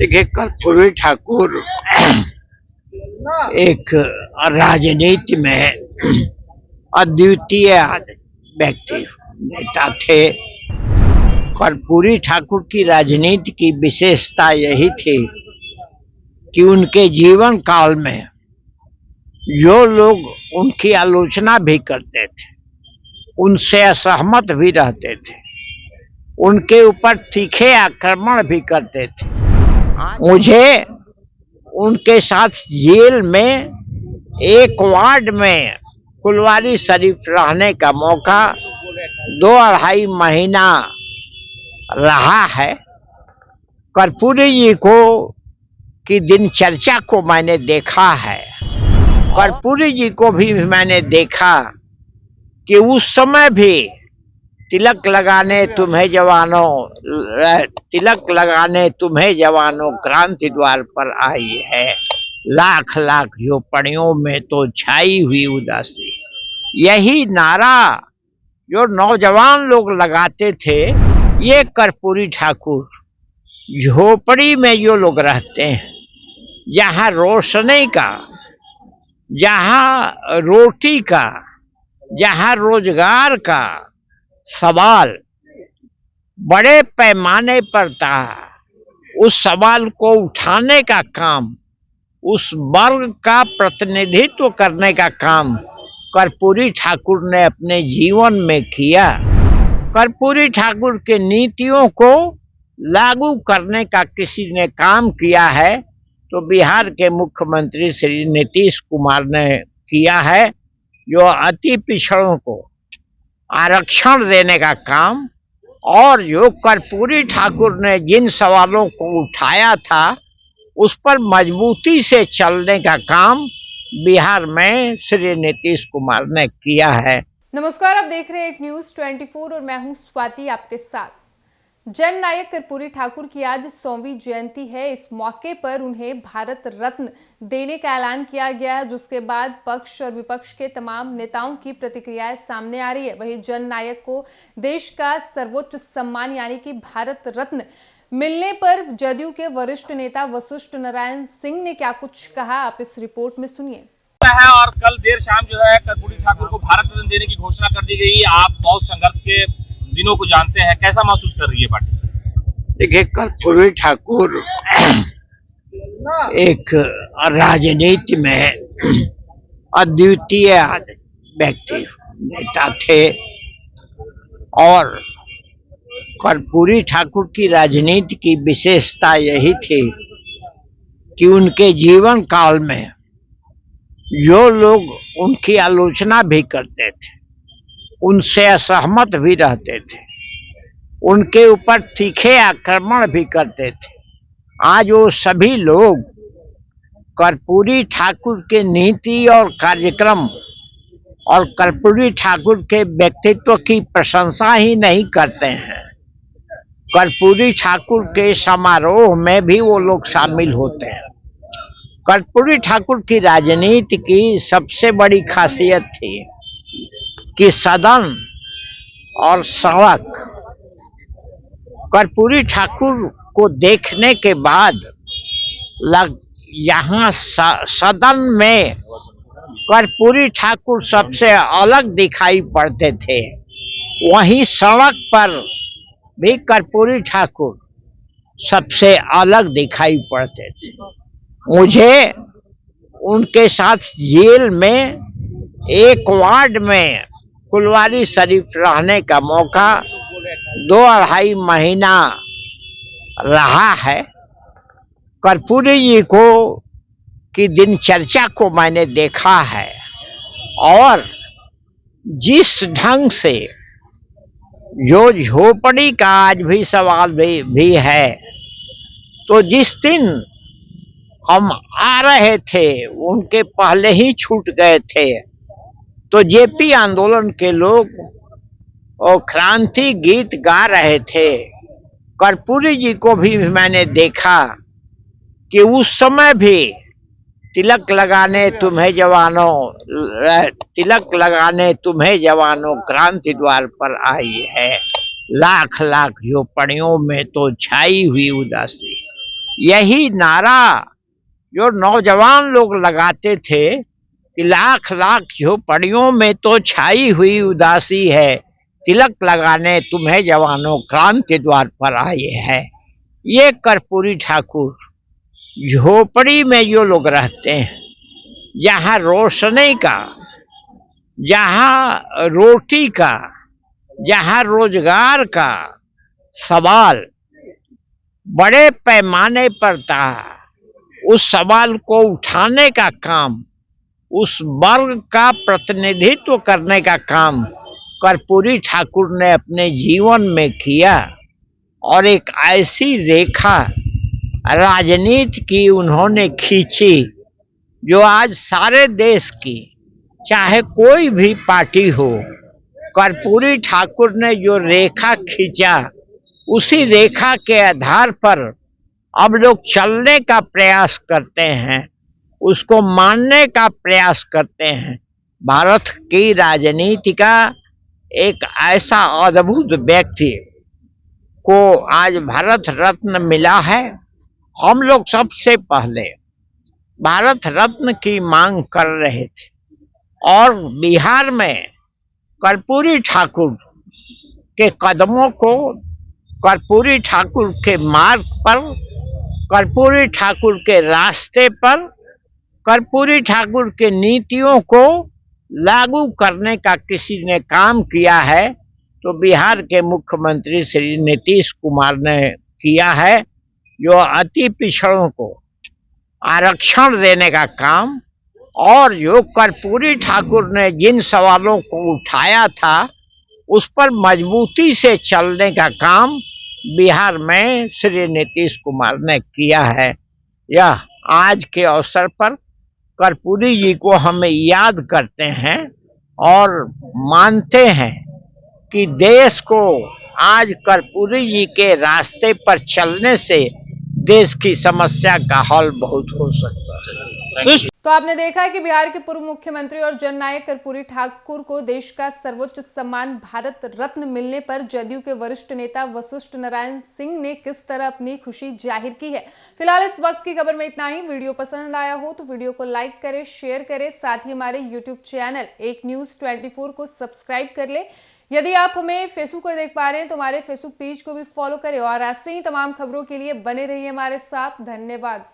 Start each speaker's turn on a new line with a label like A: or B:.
A: देखिए, कर्पूरी ठाकुर एक राजनीति में अद्वितीय व्यक्ति नेता थे। कर्पूरी ठाकुर की राजनीति की विशेषता यही थी कि उनके जीवन काल में जो लोग उनकी आलोचना भी करते थे, उनसे असहमत भी रहते थे, उनके ऊपर तीखे आक्रमण भी करते थे। मुझे उनके साथ जेल में एक वार्ड में फुलवारी शरीफ रहने का मौका 2-2.5 महीना रहा है। कर्पूरी जी को की दिनचर्या को मैंने देखा है। कर्पूरी जी को भी मैंने देखा कि उस समय भी तिलक लगाने तुम्हें जवानों क्रांति द्वार पर आई है। लाख लाख झोपड़ियों में तो छाई हुई उदासी। यही नारा जो नौजवान लोग लगाते थे, ये कर्पूरी ठाकुर झोपड़ी में जो लोग रहते हैं, जहाँ रोशनी का, जहाँ रोटी का, जहाँ रोजगार का सवाल बड़े पैमाने पर था, उस सवाल को उठाने का काम, उस वर्ग का प्रतिनिधित्व करने का काम कर्पूरी ठाकुर ने अपने जीवन में किया। कर्पूरी ठाकुर के नीतियों को लागू करने का किसी ने काम किया है तो बिहार के मुख्यमंत्री श्री नीतीश कुमार ने किया है, जो अति पिछड़ों को आरक्षण देने का काम, और जो कर्पूरी ठाकुर ने जिन सवालों को उठाया था उस पर मजबूती से चलने का काम बिहार में श्री नीतीश कुमार ने किया है।
B: नमस्कार, आप देख रहे हैं एक न्यूज 24 और मैं हूं स्वाति आपके साथ। जन नायक कर्पूरी ठाकुर की आज 100वीं जयंती है। इस मौके पर उन्हें भारत रत्न देने का ऐलान किया गया है, जिसके बाद पक्ष और विपक्ष के तमाम नेताओं की प्रतिक्रियाएं सामने आ रही है। वहीं जन नायक को देश का सर्वोच्च सम्मान यानी कि भारत रत्न मिलने पर जदयू के वरिष्ठ नेता वशिष्ठ नारायण सिंह ने क्या कुछ कहा, आप इस रिपोर्ट में सुनिए।
C: और कल देर शाम जो है कर्पूरी ठाकुर को भारत रत्न देने की घोषणा कर दी गई। आप बहुत संघर्ष के दिनों को जानते हैं, कैसा महसूस कर रही है पार्टी?
A: देखिए, कर्पूरी ठाकुर एक राजनीति में अद्वितीय व्यक्ति नेता थे, और कर्पूरी ठाकुर की राजनीति की विशेषता यही थी कि उनके जीवन काल में जो लोग उनकी आलोचना भी करते थे, उनसे असहमत भी रहते थे, उनके ऊपर तीखे आक्रमण भी करते थे, आज वो सभी लोग कर्पूरी ठाकुर के नीति और कार्यक्रम और कर्पूरी ठाकुर के व्यक्तित्व की प्रशंसा ही नहीं करते हैं, कर्पूरी ठाकुर के समारोह में भी वो लोग शामिल होते हैं। कर्पूरी ठाकुर की राजनीति की सबसे बड़ी खासियत थी कि सदन और सड़क, कर्पूरी ठाकुर को देखने के बाद यहाँ सदन में कर्पूरी ठाकुर सबसे अलग दिखाई पड़ते थे, वहीं सड़क पर भी कर्पूरी ठाकुर सबसे अलग दिखाई पड़ते थे। मुझे उनके साथ जेल में एक वार्ड में फुलवारी शरीफ रहने का मौका 2-2.5 महीना रहा है। कर्पूरी जी को की दिनचर्या को मैंने देखा है, और जिस ढंग से जो झोपड़ी का आज भी सवाल भी है, तो जिस दिन हम आ रहे थे उनके पहले ही छूट गए थे, तो जेपी आंदोलन के लोग और क्रांति गीत गा रहे थे। कर्पूरी जी को भी मैंने देखा कि उस समय भी तिलक लगाने तुम्हें जवानों क्रांति द्वार पर आई है। लाख लाख झोपड़ियों में तो छाई हुई उदासी। यही नारा जो नौजवान लोग लगाते थे कि लाख लाख झोपड़ियों में तो छाई हुई उदासी है, तिलक लगाने तुम्हें जवानों क्रांति द्वार पर आए हैं। ये कर्पूरी ठाकुर झोपड़ी में जो लोग रहते हैं, जहाँ रोशनी का, जहाँ रोटी का, जहाँ रोजगार का सवाल बड़े पैमाने पर था, उस सवाल को उठाने का काम, उस वर्ग का प्रतिनिधित्व करने का काम कर्पूरी ठाकुर ने अपने जीवन में किया और एक ऐसी रेखा राजनीति की उन्होंने खींची जो आज सारे देश की, चाहे कोई भी पार्टी हो, कर्पूरी ठाकुर ने जो रेखा खींचा उसी रेखा के आधार पर अब लोग चलने का प्रयास करते हैं, उसको मानने का प्रयास करते हैं। भारत की राजनीति का एक ऐसा अद्भुत व्यक्ति को आज भारत रत्न मिला है। हम लोग सबसे पहले भारत रत्न की मांग कर रहे थे और बिहार में कर्पूरी ठाकुर के कदमों को, कर्पूरी ठाकुर के मार्ग पर, कर्पूरी ठाकुर के रास्ते पर, कर्पूरी ठाकुर के नीतियों को लागू करने का किसी ने काम किया है तो बिहार के मुख्यमंत्री श्री नीतीश कुमार ने किया है, जो अति पिछड़ों को आरक्षण देने का काम और जो कर्पूरी ठाकुर ने जिन सवालों को उठाया था उस पर मजबूती से चलने का काम बिहार में श्री नीतीश कुमार ने किया है। यह आज के अवसर पर कर्पूरी जी को हम याद करते हैं और मानते हैं कि देश को आज कर्पूरी जी के रास्ते पर चलने से देश की समस्या का हल बहुत हो सकता है।
B: तो आपने देखा कि बिहार के पूर्व मुख्यमंत्री और जननायक कर्पूरी ठाकुर को देश का सर्वोच्च सम्मान भारत रत्न मिलने पर जदयू के वरिष्ठ नेता वशिष्ठ नारायण सिंह ने किस तरह अपनी खुशी जाहिर की है। फिलहाल इस वक्त की खबर में इतना ही। वीडियो पसंद आया हो तो वीडियो को लाइक करें, शेयर करें, साथ ही हमारे यूट्यूब चैनल एक न्यूज 24 को सब्सक्राइब कर ले। यदि आप हमें फेसबुक पर देख पा रहे हैं तो हमारे फेसबुक पेज को भी फॉलो करें और ऐसे ही तमाम खबरों के लिए बने रहिए हमारे साथ। धन्यवाद।